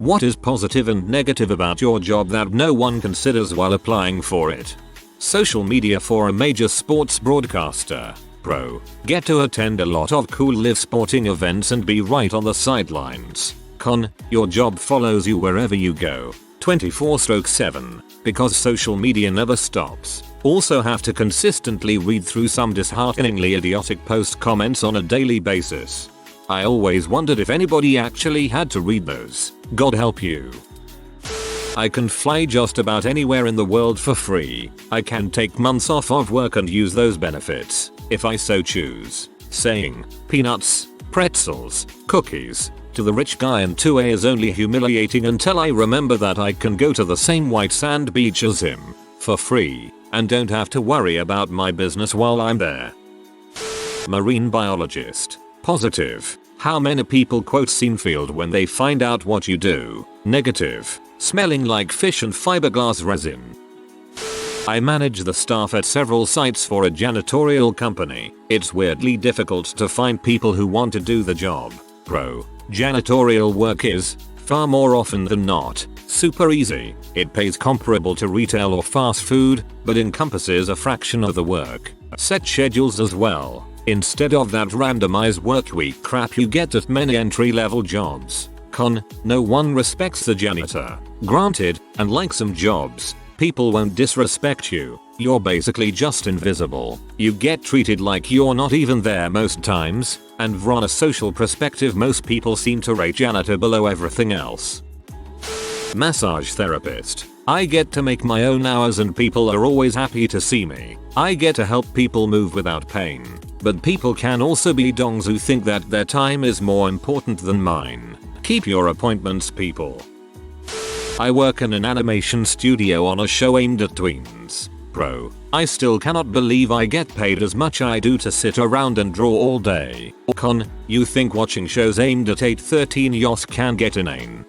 What is positive and negative about your job that no one considers while applying for it? Social media for a major sports broadcaster. Pro. Get to attend a lot of cool live sporting events and be right on the sidelines. Con. Your job follows you wherever you go. 24/7. Because social media never stops. Also have to consistently read through some dishearteningly idiotic post comments on a daily basis. I always wondered if anybody actually had to read those. God help you. I can fly just about anywhere in the world for free. I can take months off of work and use those benefits, if I so choose. Saying peanuts, pretzels, cookies to the rich guy in 2A is only humiliating until I remember that I can go to the same white sand beach as him for free and don't have to worry about my business while I'm there. Marine biologist. Positive. How many people quote Seinfeld when they find out what you do? Negative. Smelling like fish and fiberglass resin. I manage the staff at several sites for a janitorial company. It's weirdly difficult to find people who want to do the job. Pro. Janitorial work is, far more often than not, super easy. It pays comparable to retail or fast food, but encompasses a fraction of the work. Set schedules as well, instead of that randomized workweek crap you get at many entry-level jobs. Con. No one respects the janitor. Granted, unlike some jobs, people won't disrespect you. You're basically just invisible. You get treated like you're not even there most times, and from a social perspective most people seem to rate janitor below everything else. Massage therapist. I get to make my own hours and people are always happy to see me. I get to help people move without pain. But people can also be dongs who think that their time is more important than mine. Keep your appointments, people. I work in an animation studio on a show aimed at tweens. Pro. I still cannot believe I get paid as much I do to sit around and draw all day. Con. You think watching shows aimed at 8-13-year-olds can get inane?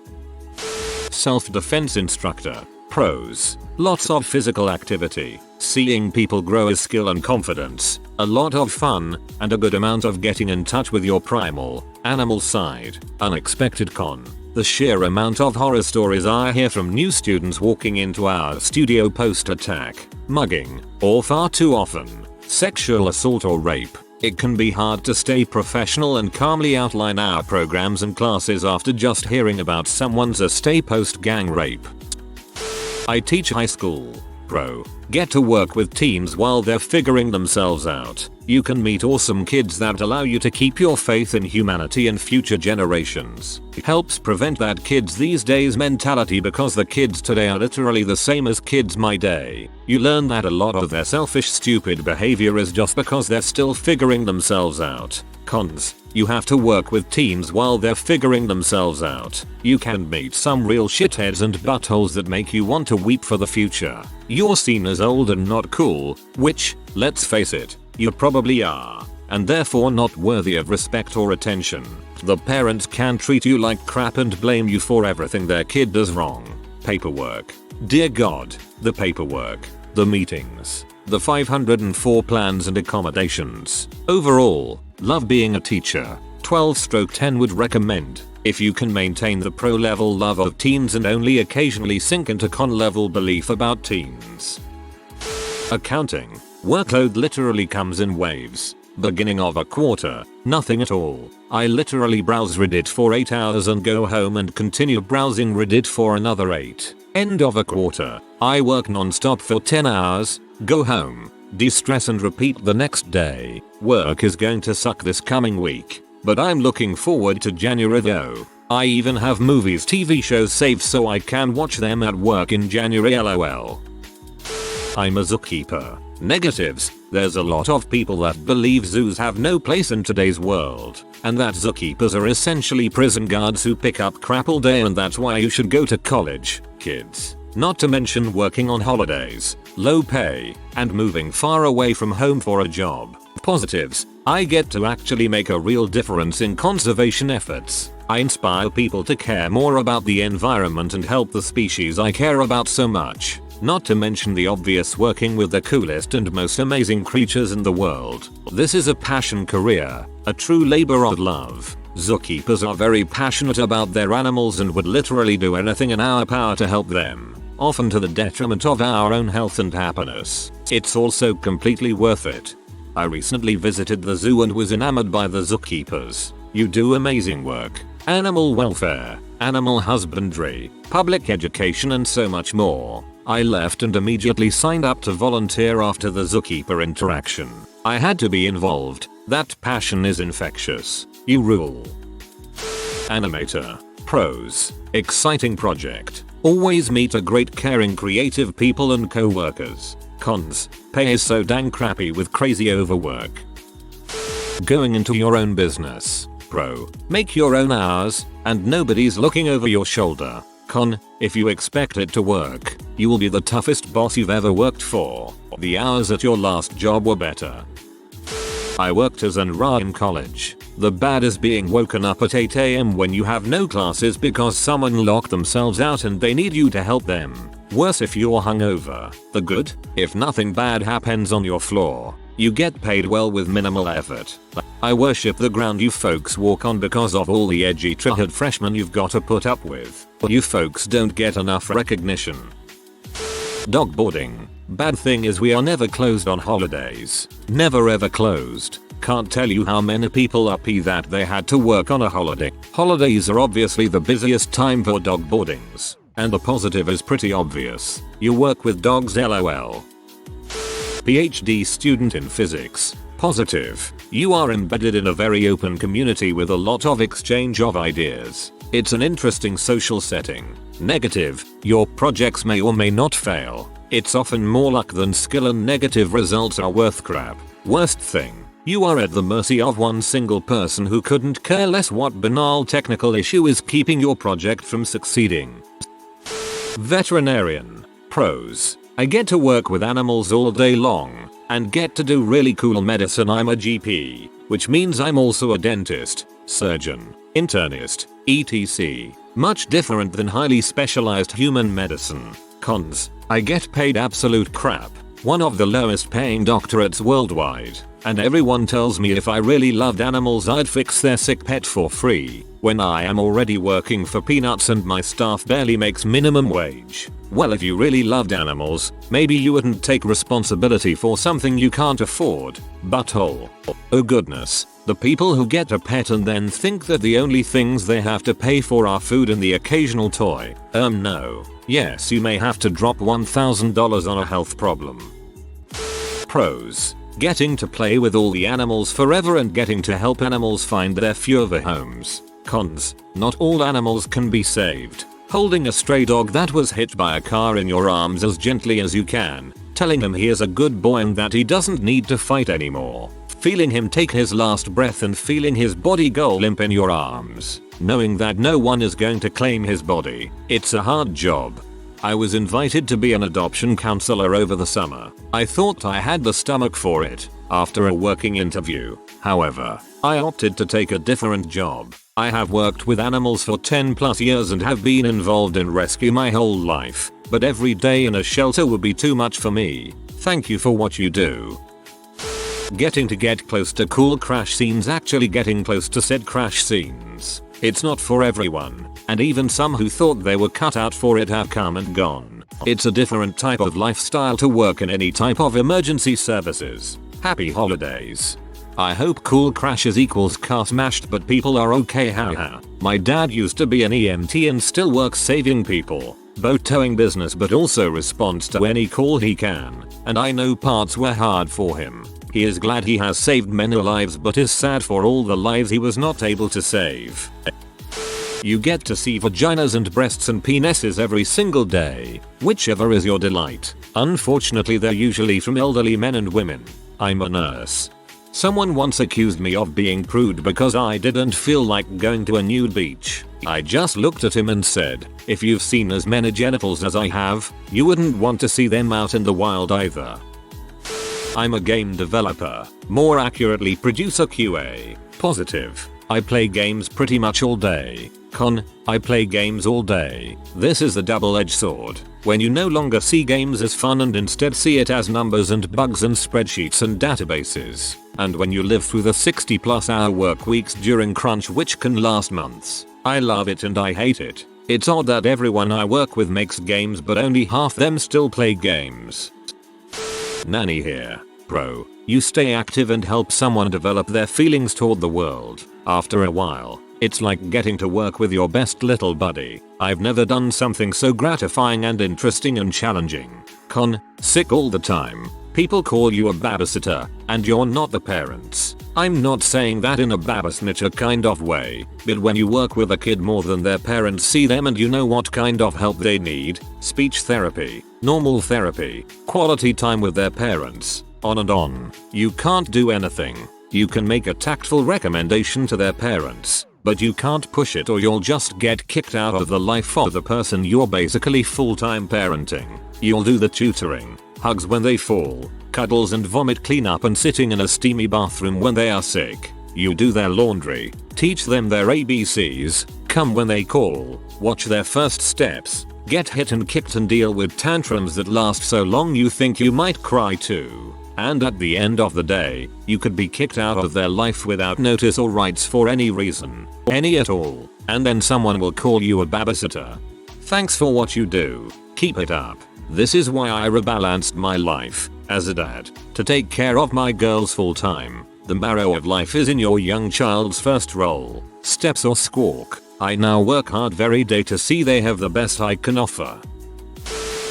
Self-defense instructor. Pros. Lots of physical activity, seeing people grow as skill and confidence, a lot of fun, and a good amount of getting in touch with your primal, animal side. Unexpected. Con. The sheer amount of horror stories I hear from new students walking into our studio post-attack, mugging, or far too often, sexual assault or rape. It can be hard to stay professional and calmly outline our programs and classes after just hearing about someone's stay post-gang rape. I teach high school. Pro. Get to work with teens while they're figuring themselves out. You can meet awesome kids that allow you to keep your faith in humanity and future generations. It helps prevent that kids these days mentality because the kids today are literally the same as kids my day. You learn that a lot of their selfish stupid behavior is just because they're still figuring themselves out. Cons. You have to work with teens while they're figuring themselves out. You can meet some real shitheads and buttholes that make you want to weep for the future. You're seen as old and not cool, which, let's face it, you probably are, and therefore not worthy of respect or attention. The parents can treat you like crap and blame you for everything their kid does wrong. Paperwork. Dear God, the paperwork, the meetings, the 504 plans and accommodations. Overall, love being a teacher. 12/10 would recommend, if you can maintain the pro level love of teens and only occasionally sink into con level belief about teens. Accounting. Workload literally comes in waves. Beginning of a quarter, nothing at all. I literally browse Reddit for 8 hours and go home and continue browsing Reddit for another 8. End of a quarter, I work non-stop for 10 hours, go home, de-stress and repeat the next day. Work is going to suck this coming week, but I'm looking forward to January though. I even have movies TV shows saved so I can watch them at work in January lol. I'm a zookeeper. Negatives. There's a lot of people that believe zoos have no place in today's world, and that zookeepers are essentially prison guards who pick up crap all day and that's why you should go to college, kids. Not to mention working on holidays, low pay, and moving far away from home for a job. Positives. I get to actually make a real difference in conservation efforts. I inspire people to care more about the environment and help the species I care about so much. Not to mention the obvious working with the coolest and most amazing creatures in the world. This is a passion career, a true labor of love. Zookeepers are very passionate about their animals and would literally do anything in our power to help them, often to the detriment of our own health and happiness. It's also completely worth it. I recently visited the zoo and was enamored by the zookeepers. You do amazing work. Animal welfare, animal husbandry, public education and so much more. I left and immediately signed up to volunteer after the zookeeper interaction. I had to be involved. That passion is infectious. You rule. Animator. Pros. Exciting project. Always meet a great caring creative people and co-workers. Cons. Pay is so dang crappy with crazy overwork. Going into your own business. Pro. Make your own hours and nobody's looking over your shoulder. Con. If you expect it to work, you will be the toughest boss you've ever worked for. The hours at your last job were better. I worked as an RA in college. The bad is being woken up at 8 AM when you have no classes because someone locked themselves out and they need you to help them. Worse if you're hungover. The good? If nothing bad happens on your floor, you get paid well with minimal effort. I worship the ground you folks walk on because of all the edgy triggered freshmen you've got to put up with. You folks don't get enough recognition. Dog boarding. Bad thing is we are never closed on holidays. Never ever closed. Can't tell you how many people are pissed that they had to work on a holiday. Holidays are obviously the busiest time for dog boardings. And the positive is pretty obvious. You work with dogs lol. PhD student in physics. Positive. You are embedded in a very open community with a lot of exchange of ideas. It's an interesting social setting. Negative. Your projects may or may not fail. It's often more luck than skill and negative results are worth crap. Worst thing. You are at the mercy of one single person who couldn't care less what banal technical issue is keeping your project from succeeding. Veterinarian. Pros. I get to work with animals all day long and get to do really cool medicine. I'm a GP, which means I'm also a dentist, surgeon, internist, etc. Much different than highly specialized human medicine. Cons. I get paid absolute crap. One of the lowest paying doctorates worldwide. And everyone tells me if I really loved animals I'd fix their sick pet for free, when I am already working for peanuts and my staff barely makes minimum wage. Well, if you really loved animals, maybe you wouldn't take responsibility for something you can't afford. Butthole. Oh goodness. The people who get a pet and then think that the only things they have to pay for are food and the occasional toy. No. Yes, you may have to drop $1,000 on a health problem. Pros. Getting to play with all the animals forever and getting to help animals find their forever homes. Cons. Not all animals can be saved. Holding a stray dog that was hit by a car in your arms as gently as you can, telling him he is a good boy and that he doesn't need to fight anymore. Feeling him take his last breath and feeling his body go limp in your arms. Knowing that no one is going to claim his body. It's a hard job. I was invited to be an adoption counselor over the summer. I thought I had the stomach for it after a working interview. However, I opted to take a different job. I have worked with animals for 10+ years and have been involved in rescue my whole life, but every day in a shelter would be too much for me. Thank you for what you do. Getting to get close to cool crash scenes. Actually getting close to said crash scenes. It's not for everyone, and even some who thought they were cut out for it have come and gone. It's a different type of lifestyle to work in any type of emergency services. Happy holidays. I hope cool crashes equals car smashed but people are okay, haha. My dad used to be an EMT and still works saving people. Boat towing business but also responds to any call he can, and I know parts were hard for him. He is glad he has saved many lives but is sad for all the lives he was not able to save. You get to see vaginas and breasts and penises every single day, whichever is your delight. Unfortunately they're usually from elderly men and women. I'm a nurse. Someone once accused me of being prude because I didn't feel like going to a nude beach. I just looked at him and said, if you've seen as many genitals as I have, you wouldn't want to see them out in the wild either. I'm a game developer, more accurately producer QA. Positive. I play games pretty much all day. Con, I play games all day. This is the double-edged sword. When you no longer see games as fun and instead see it as numbers and bugs and spreadsheets and databases. And when you live through the 60+ hour work weeks during crunch which can last months. I love it and I hate it. It's odd that everyone I work with makes games but only half them still play games. Nanny here. Bro, you stay active and help someone develop their feelings toward the world. After a while, it's like getting to work with your best little buddy. I've never done something so gratifying and interesting and challenging. Con, sick all the time. People call you a babysitter, and you're not the parents. I'm not saying that in a babysnitcher kind of way, but when you work with a kid more than their parents see them and you know what kind of help they need, speech therapy, normal therapy, quality time with their parents, on and on, you can't do anything. You can make a tactful recommendation to their parents, but you can't push it or you'll just get kicked out of the life of the person you're basically full-time parenting. You'll do the tutoring, hugs when they fall, cuddles and vomit cleanup and sitting in a steamy bathroom when they are sick. You do their laundry, teach them their ABCs, come when they call, watch their first steps, get hit and kicked and deal with tantrums that last so long you think you might cry too. And at the end of the day, you could be kicked out of their life without notice or rights for any reason, any at all, and then someone will call you a babysitter. Thanks for what you do, keep it up. This is why I rebalanced my life, as a dad, to take care of my girls full time. The marrow of life is in your young child's first roll, steps or squawk. I now work hard every day to see they have the best I can offer.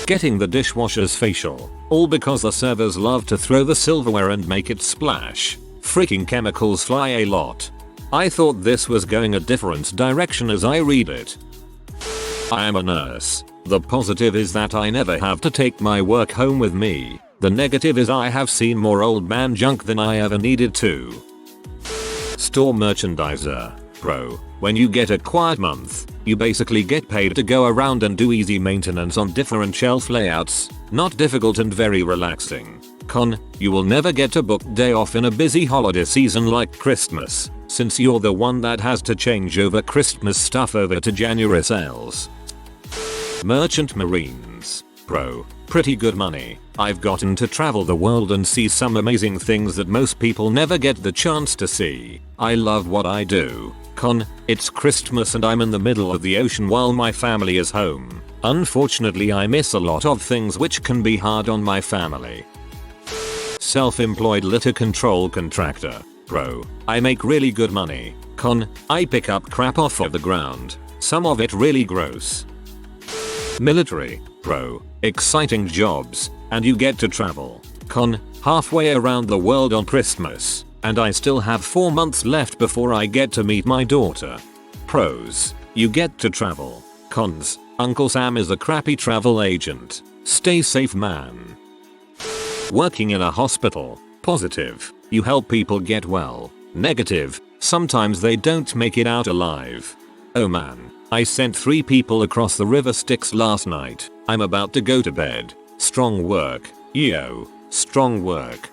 Getting the dishwasher's facial, all because the servers love to throw the silverware and make it splash. Freaking chemicals fly a lot. I thought this was going a different direction as I read it. I am a nurse. The positive is that I never have to take my work home with me. The negative is I have seen more old man junk than I ever needed to. Store merchandiser. Bro, when you get a quiet month, you basically get paid to go around and do easy maintenance on different shelf layouts. Not difficult and very relaxing. Con, you will never get a booked day off in a busy holiday season like Christmas, since you're the one that has to change over Christmas stuff over to January sales. Merchant Marines. Bro, pretty good money. I've gotten to travel the world and see some amazing things that most people never get the chance to see. I love what I do. Con, it's Christmas and I'm in the middle of the ocean while my family is home. Unfortunately I miss a lot of things which can be hard on my family. Self-employed litter control contractor. Bro, I make really good money. Con, I pick up crap off of the ground. Some of it really gross. Military. Bro, exciting jobs, and you get to travel. Con, halfway around the world on Christmas, and I still have 4 months left before I get to meet my daughter. Pros, you get to travel. Cons, Uncle Sam is a crappy travel agent. Stay safe, man. Working in a hospital. Positive, you help people get well. Negative, sometimes they don't make it out alive. Oh man, I sent 3 people across the river Styx last night. I'm about to go to bed. Strong work, yo, strong work.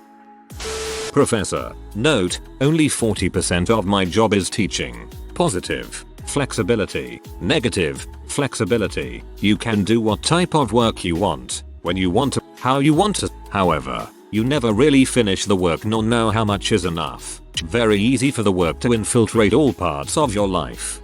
Professor, note, only 40% of my job is teaching. Positive, flexibility. Negative, flexibility. You can do what type of work you want, when you want to, how you want to. However, you never really finish the work nor know how much is enough. Very easy for the work to infiltrate all parts of your life.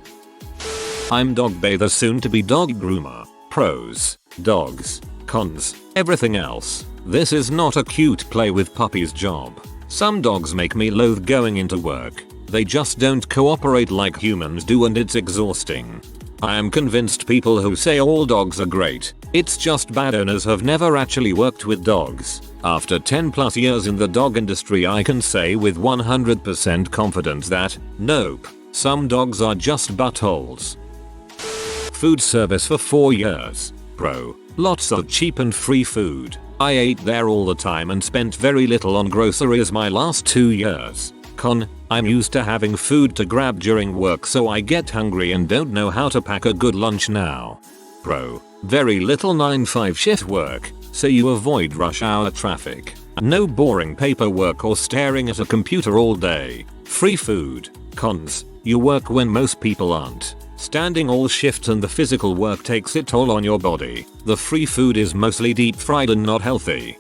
I'm dog bather, soon to be dog groomer. Pros, dogs. Cons, everything else. This is not a cute play with puppies job. Some dogs make me loathe going into work. They just don't cooperate like humans do and it's exhausting. I am convinced people who say all dogs are great, it's just bad owners have never actually worked with dogs. After 10+ years in the dog industry I can say with 100% confidence that, nope, some dogs are just buttholes. Food service for 4 years. Bro, lots of cheap and free food. I ate there all the time and spent very little on groceries my last 2 years. Con, I'm used to having food to grab during work so I get hungry and don't know how to pack a good lunch now. Pro, very little 9-5 shift work, so you avoid rush hour traffic. No boring paperwork or staring at a computer all day. Free food. Cons, you work when most people aren't. Standing all shifts and the physical work takes its toll on your body. The free food is mostly deep fried and not healthy.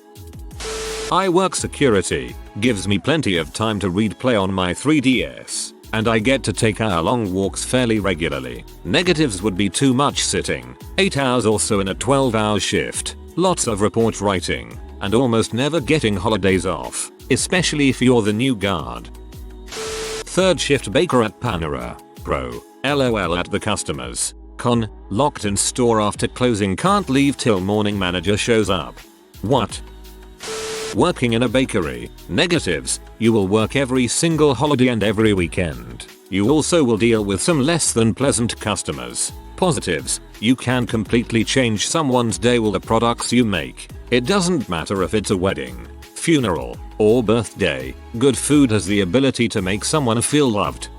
I work security, gives me plenty of time to read play on my 3DS, and I get to take hour-long walks fairly regularly. Negatives would be too much sitting, 8 hours or so in a 12-hour shift, lots of report writing, and almost never getting holidays off, especially if you're the new guard. Third shift baker at Panera. Pro. LOL at the customers. Con. Locked in store after closing, can't leave till morning manager shows up. What? Working in a bakery. Negatives, you will work every single holiday and every weekend. You also will deal with some less than pleasant customers. Positives, you can completely change someone's day with the products you make. It doesn't matter if it's a wedding, funeral, or birthday. Good food has the ability to make someone feel loved.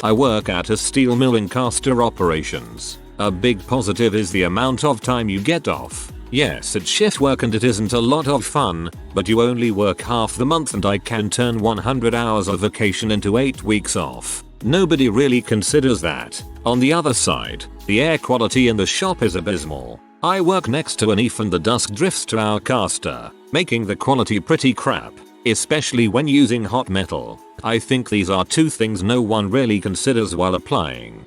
I work at a steel mill in caster operations. A big positive is the amount of time you get off. Yes, it's shift work and it isn't a lot of fun, but you only work half the month and I can turn 100 hours of vacation into 8 weeks off. Nobody really considers that. On the other side, the air quality in the shop is abysmal. I work next to an EF and the dust drifts to our caster, making the quality pretty crap, especially when using hot metal. I think these are two things no one really considers while applying.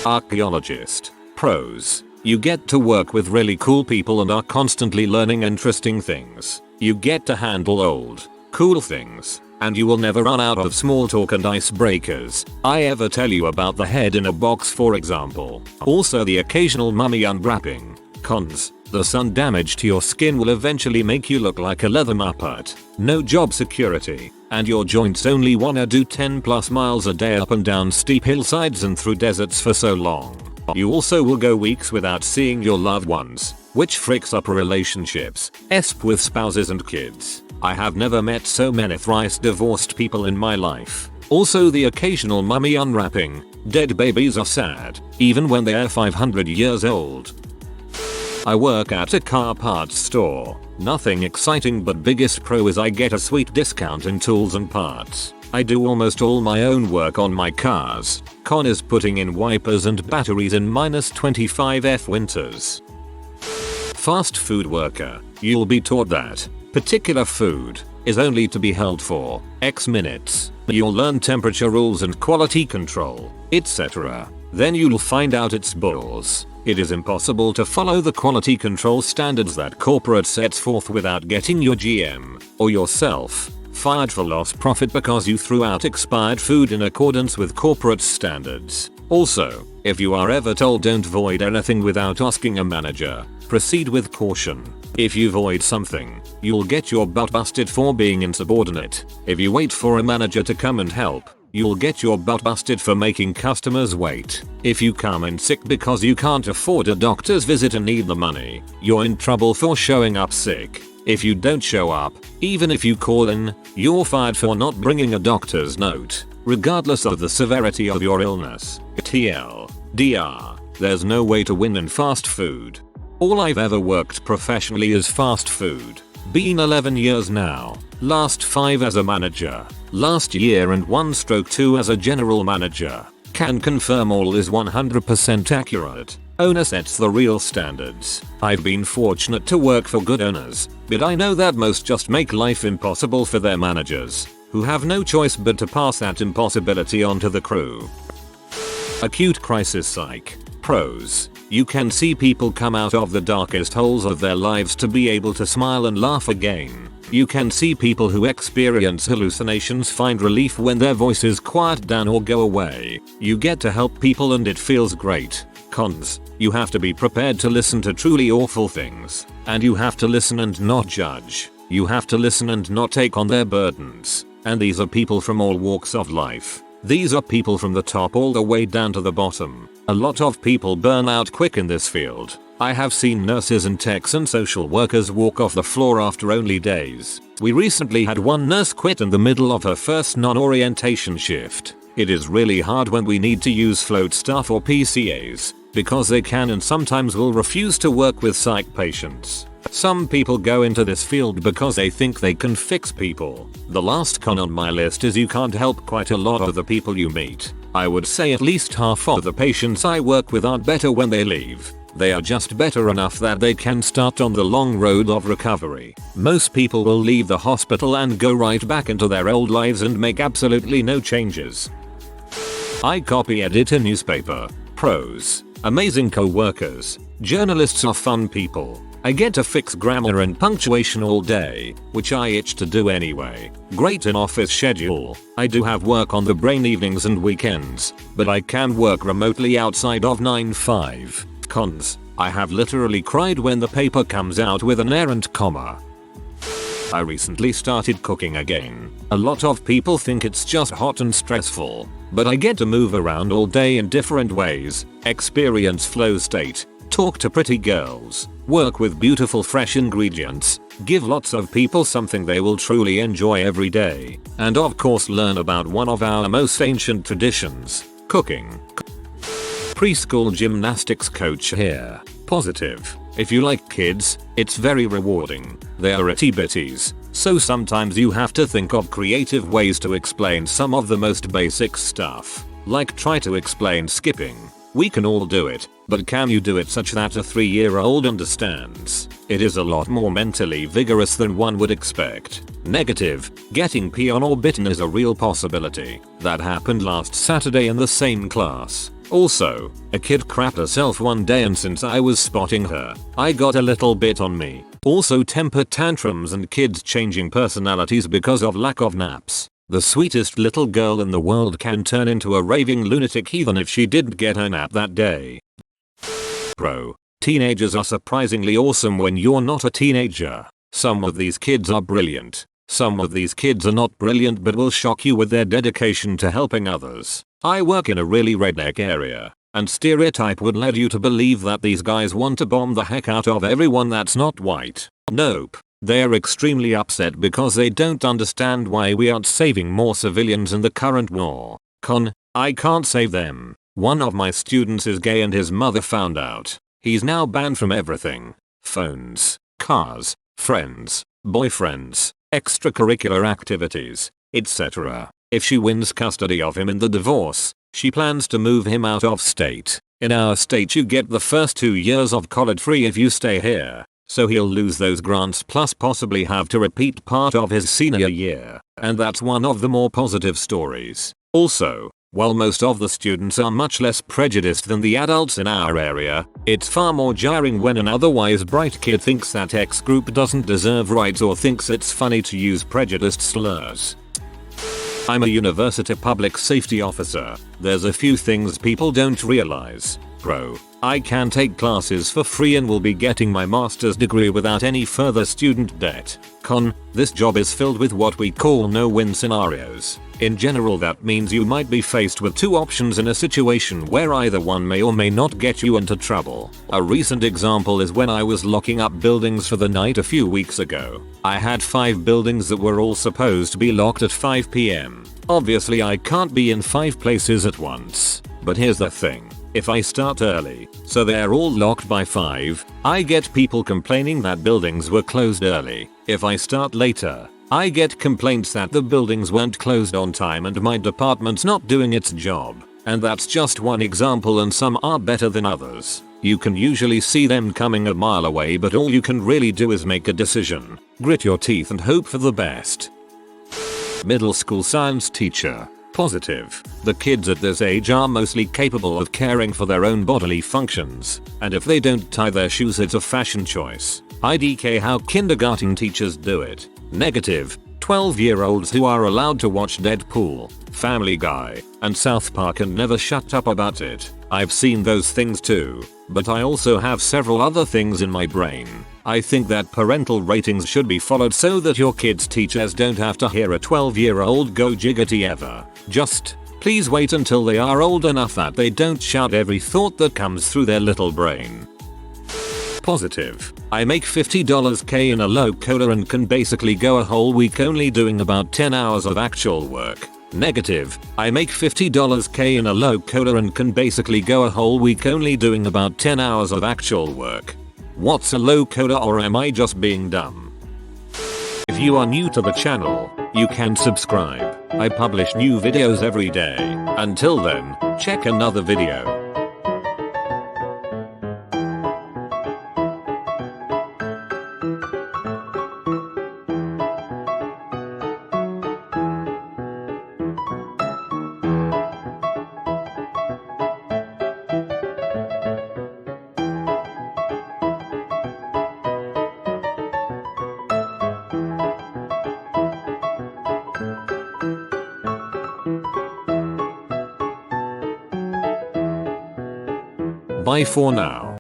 Archaeologist. Pros. You get to work with really cool people and are constantly learning interesting things. You get to handle old, cool things, and you will never run out of small talk and icebreakers. I ever tell you about the head in a box, for example. Also the occasional mummy unwrapping. Cons. The sun damage to your skin will eventually make you look like a leather muppet. No job security, and your joints only wanna do 10+ miles a day up and down steep hillsides and through deserts for so long. You also will go weeks without seeing your loved ones, which freaks up relationships, esp with spouses and kids. I have never met so many thrice divorced people in my life. Also the occasional mummy unwrapping. Dead babies are sad, even when they are 500 years old. I work at a car parts store. Nothing exciting, but biggest pro is I get a sweet discount in tools and parts. I do almost all my own work on my cars. Con is putting in wipers and batteries in -25 winters. Fast food worker. You'll be taught that particular food is only to be held for X minutes. You'll learn temperature rules and quality control, etc. Then you'll find out it's bulls. It is impossible to follow the quality control standards that corporate sets forth without getting your GM or yourself fired for lost profit because you threw out expired food in accordance with corporate standards. Also, if you are ever told don't void anything without asking a manager, proceed with caution. If you void something, you'll get your butt busted for being insubordinate. If you wait for a manager to come and help, you'll get your butt busted for making customers wait. If you come in sick because you can't afford a doctor's visit and need the money, you're in trouble for showing up sick. If you don't show up, even if you call in, you're fired for not bringing a doctor's note, regardless of the severity of your illness. TLDR, there's no way to win in fast food. All I've ever worked professionally is fast food. Been 11 years now, last 5 as a manager, last year and 1/2 as a general manager. Can confirm all is 100% accurate. Owner sets the real standards. I've been fortunate to work for good owners, but I know that most just make life impossible for their managers, who have no choice but to pass that impossibility on to the crew. Acute crisis psych. Pros. You can see people come out of the darkest holes of their lives to be able to smile and laugh again. You can see people who experience hallucinations find relief when their voices quiet down or go away. You get to help people and it feels great. Cons. You have to be prepared to listen to truly awful things. And you have to listen and not judge. You have to listen and not take on their burdens. And these are people from all walks of life. These are people from the top all the way down to the bottom. A lot of people burn out quick in this field. I have seen nurses and techs and social workers walk off the floor after only days. We recently had one nurse quit in the middle of her first non-orientation shift. It is really hard when we need to use float staff or PCAs, because they can and sometimes will refuse to work with psych patients. Some people go into this field because they think they can fix people. The last con on my list is you can't help quite a lot of the people you meet. I would say at least half of the patients I work with aren't better when they leave. They are just better enough that they can start on the long road of recovery. Most people will leave the hospital and go right back into their old lives and make absolutely no changes. I copy edit a newspaper. Pros: amazing co-workers. Journalists are fun people. I get to fix grammar and punctuation all day, which I itch to do anyway. Great in office schedule. I do have work on the brain evenings and weekends, but I can work remotely outside of 9-5. Cons: I have literally cried when the paper comes out with an errant comma. I recently started cooking again. A lot of people think it's just hot and stressful, but I get to move around all day in different ways, experience flow state, talk to pretty girls, work with beautiful fresh ingredients, give lots of people something they will truly enjoy every day, and of course learn about one of our most ancient traditions, cooking. Preschool gymnastics coach here. Positive: if you like kids, it's very rewarding. They are itty bitties, so sometimes you have to think of creative ways to explain some of the most basic stuff. Like try to explain skipping. We can all do it, but can you do it such that a 3-year-old understands? It is a lot more mentally vigorous than one would expect. Negative: getting pee on or bitten is a real possibility. That happened last Saturday in the same class. Also, a kid crapped herself one day and since I was spotting her, I got a little bit on me. Also temper tantrums and kids changing personalities because of lack of naps. The sweetest little girl in the world can turn into a raving lunatic heathen if she didn't get her nap that day. Pro: teenagers are surprisingly awesome when you're not a teenager. Some of these kids are brilliant. Some of these kids are not brilliant but will shock you with their dedication to helping others. I work in a really redneck area, and stereotype would lead you to believe that these guys want to bomb the heck out of everyone that's not white. Nope. They are extremely upset because they don't understand why we aren't saving more civilians in the current war. Con: I can't save them. One of my students is gay and his mother found out. He's now banned from everything. Phones, cars, friends, boyfriends, extracurricular activities, etc. If she wins custody of him in the divorce, she plans to move him out of state. In our state you get the first 2 years of college free if you stay here, so he'll lose those grants plus possibly have to repeat part of his senior year, and that's one of the more positive stories. Also, while most of the students are much less prejudiced than the adults in our area, it's far more jarring when an otherwise bright kid thinks that X group doesn't deserve rights or thinks it's funny to use prejudiced slurs. I'm a university public safety officer. There's a few things people don't realize. Pro: I can take classes for free and will be getting my master's degree without any further student debt. Con: this job is filled with what we call no-win scenarios. In general that means you might be faced with 2 options in a situation where either one may or may not get you into trouble. A recent example is when I was locking up buildings for the night a few weeks ago. I had 5 buildings that were all supposed to be locked at 5 PM. Obviously I can't be in 5 places at once. But here's the thing. If I start early, so they're all locked by 5, I get people complaining that buildings were closed early. If I start later, I get complaints that the buildings weren't closed on time and my department's not doing its job. And that's just one example and some are better than others. You can usually see them coming a mile away but all you can really do is make a decision, grit your teeth and hope for the best. Middle school science teacher. Positive. The kids at this age are mostly capable of caring for their own bodily functions, and if they don't tie their shoes it's a fashion choice. IDK how kindergarten teachers do it. Negative. 12-year-olds who are allowed to watch Deadpool, Family Guy, and South Park and never shut up about it. I've seen those things too, but I also have several other things in my brain. I think that parental ratings should be followed so that your kids' teachers don't have to hear a 12-year-old go jiggity ever. Just, please wait until they are old enough that they don't shout every thought that comes through their little brain. Positive. I make $50K in a low collar and can basically go a whole week only doing about 10 hours of actual work. Negative. I make $50K in a low collar and can basically go a whole week only doing about 10 hours of actual work. What's a low collar or am I just being dumb? If you are new to the channel, you can subscribe. I publish new videos every day. Until then, check another video. Bye for now.